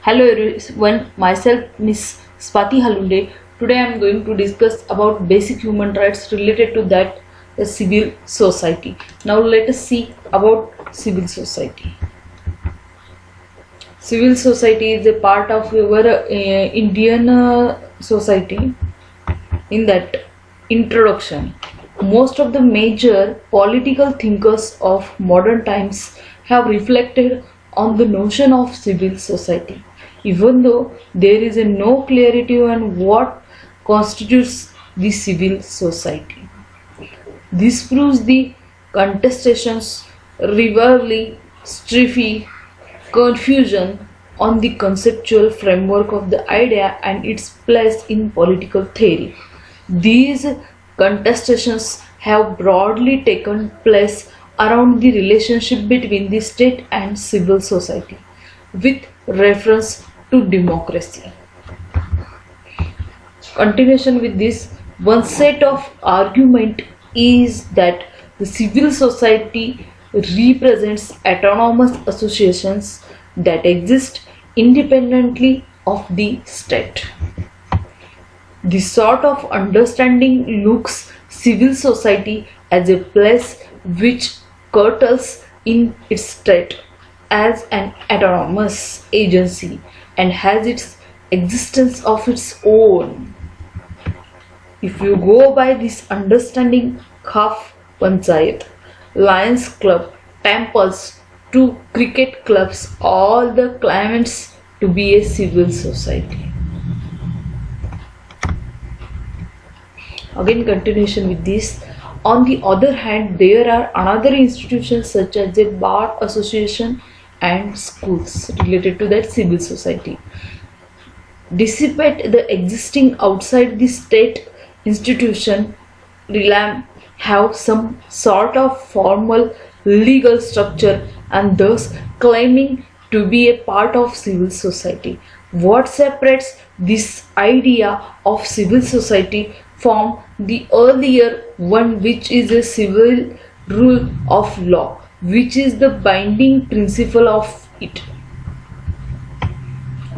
Hello everyone, myself Miss Swati Halunde. Today I am going to discuss about basic human rights related to that civil society. Now let us see about civil society. Civil society is a part of our Indian society. In that introduction, most of the major political thinkers of modern times have reflected on the notion of civil society, even though there is no clarity on what constitutes the civil society. This proves the contestations, rivalry, strife, confusion on the conceptual framework of the idea and its place in political theory. These contestations have broadly taken place around the relationship between the state and civil society, with reference to democracy. Continuation with this, one set of argument is that the civil society represents autonomous associations that exist independently of the state. This sort of understanding looks civil society as a place which curtails in its state as an autonomous agency and has its existence of its own. If you go by this understanding, Khaf Panchayat, Lions Club, temples to cricket clubs, all the claimants to be a civil society. Again, continuation with this. On the other hand, there are another institutions such as the bar association and schools related to that civil society. Despite the existing outside the state institution, RELAM have some sort of formal legal structure and thus claiming to be a part of civil society. What separates this idea of civil society from the earlier one, which is a civil rule of law, which is the binding principle of it?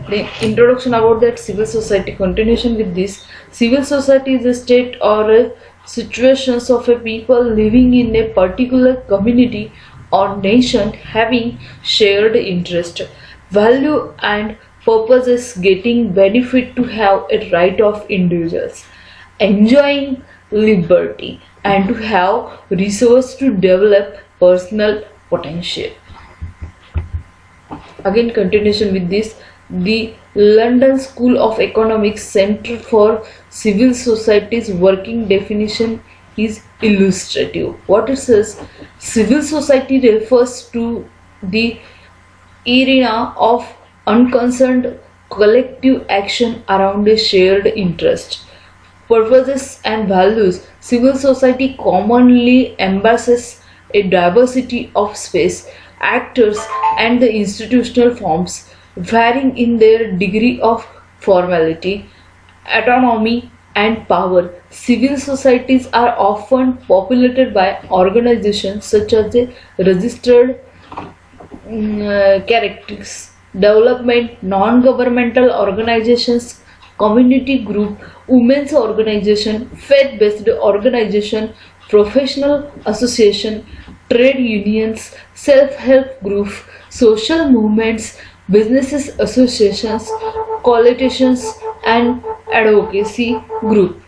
The introduction about that civil society. Continuation with this, civil society is a state or a situations of a people living in a particular community or nation having shared interest, value and purposes, getting benefit to have a right of individuals, enjoying liberty and to have resource to develop personal potential. Again, continuation with this, the London School of Economics Center for Civil Society's working definition is illustrative. What it says, civil society refers to the arena of unconcerned collective action around a shared interest, purposes and values. Civil society commonly embraces a diversity of space, actors and the institutional forms, varying in their degree of formality, autonomy and power. Civil societies are often populated by organizations such as the registered characters, development, non-governmental organizations, community group, women's organization, faith-based organization, professional association, trade unions, self-help groups, social movements, businesses associations, coalitions, and advocacy group.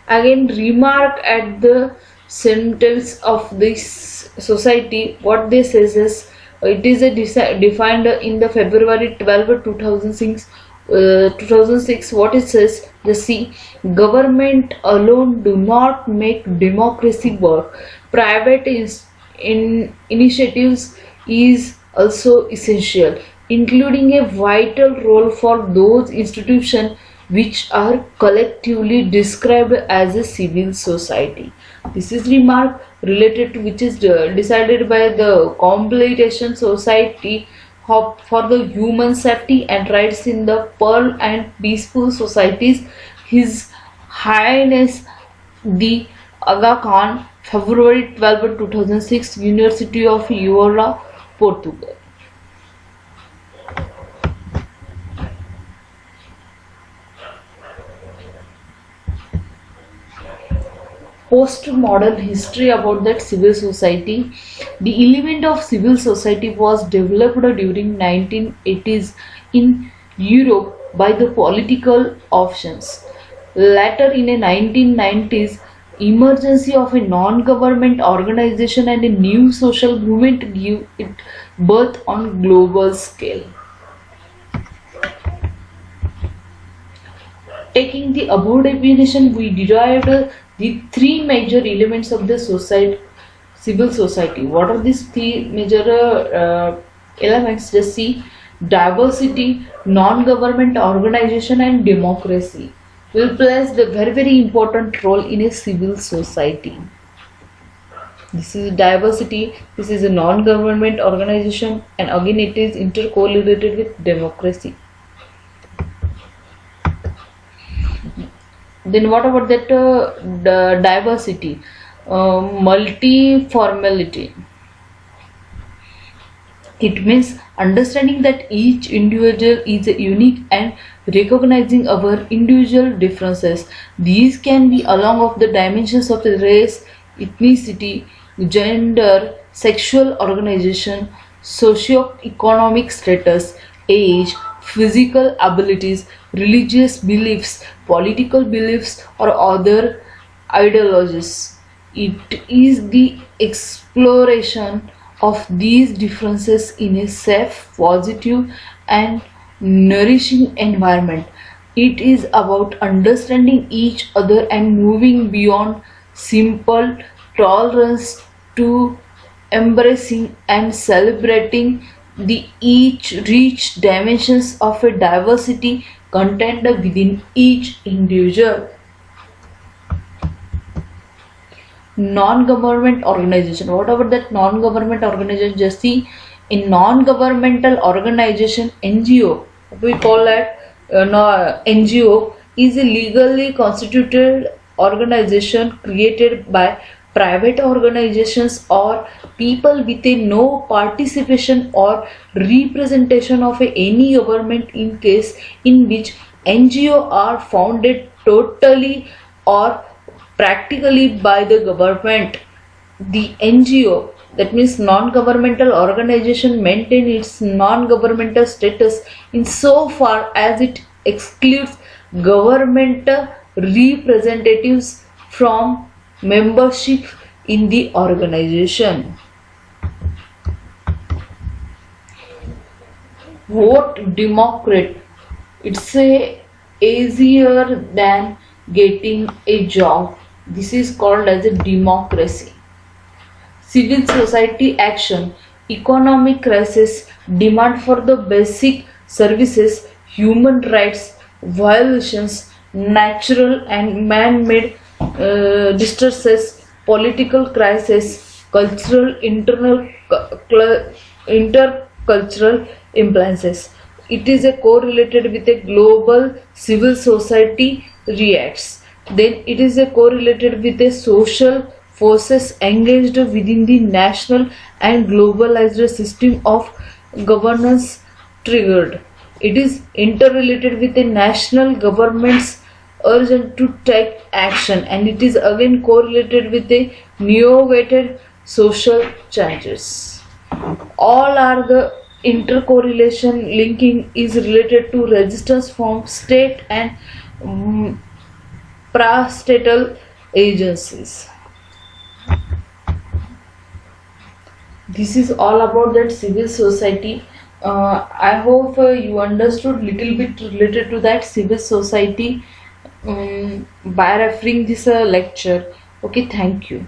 Again, remark at the sentence of this society. What they says is it is a defined in the February 12, 2006. 2006, what it says, the C, government alone do not make democracy work. Private initiatives is also essential, including a vital role for those institutions which are collectively described as a civil society. This is remark related to which is decided by the Compilation Society for the Human Safety and Rights in the Pearl and Peaceful Societies. His Highness the Aga Khan, February 12, 2006, University of Iowa, Portugal. Post-modern history about that civil society. The element of civil society was developed during 1980s in Europe by the political options. Later in the 1990s, emergence of a non-government organization and a new social movement gave it birth on global scale. Taking the above definition, we derived the three major elements of the society, civil society. What are these three major elements? Just see: diversity, non-government organization, and democracy will play the very important role in a civil society. This is diversity. This is a non-government organization, and again it is intercorrelated with democracy. Then what about that the diversity, multi-formality? It means understanding that each individual is unique and recognizing our individual differences. These can be along of the dimensions of the race, ethnicity, gender, sexual organization, socio-economic status, age, physical abilities, religious beliefs, political beliefs, or other ideologies. It is the exploration of these differences in a safe, positive, and nourishing environment. It is about understanding each other and moving beyond simple tolerance to embracing and celebrating the each rich dimensions of a diversity contained within each individual. Non-government organization. What about that non-government organization? Just see, in non-governmental organization, NGO, we call that no, NGO is a legally constituted organization created by private organizations or people with a no participation or representation of any government in case in which NGO are founded totally or practically by the government. The NGO, that means non-governmental organization, maintain its non-governmental status in so far as it excludes government representatives from membership in the organization. Vote Democrat. It's a easier than getting a job. This is called as a democracy. Civil society action, economic crisis, demand for the basic services, human rights violations, natural and man-made distresses, political crisis, cultural intercultural imbalances. It is a correlated with a global civil society reacts. Then it is a correlated with a social forces engaged within the national and globalized system of governance triggered. It is interrelated with the national government's urgent to take action, and it is again correlated with the neovated social changes. All are the intercorrelation linking is related to resistance from state and parastatal agencies. This is all about that civil society. I hope you understood little bit related to that civil society by referring this lecture. Okay, thank you.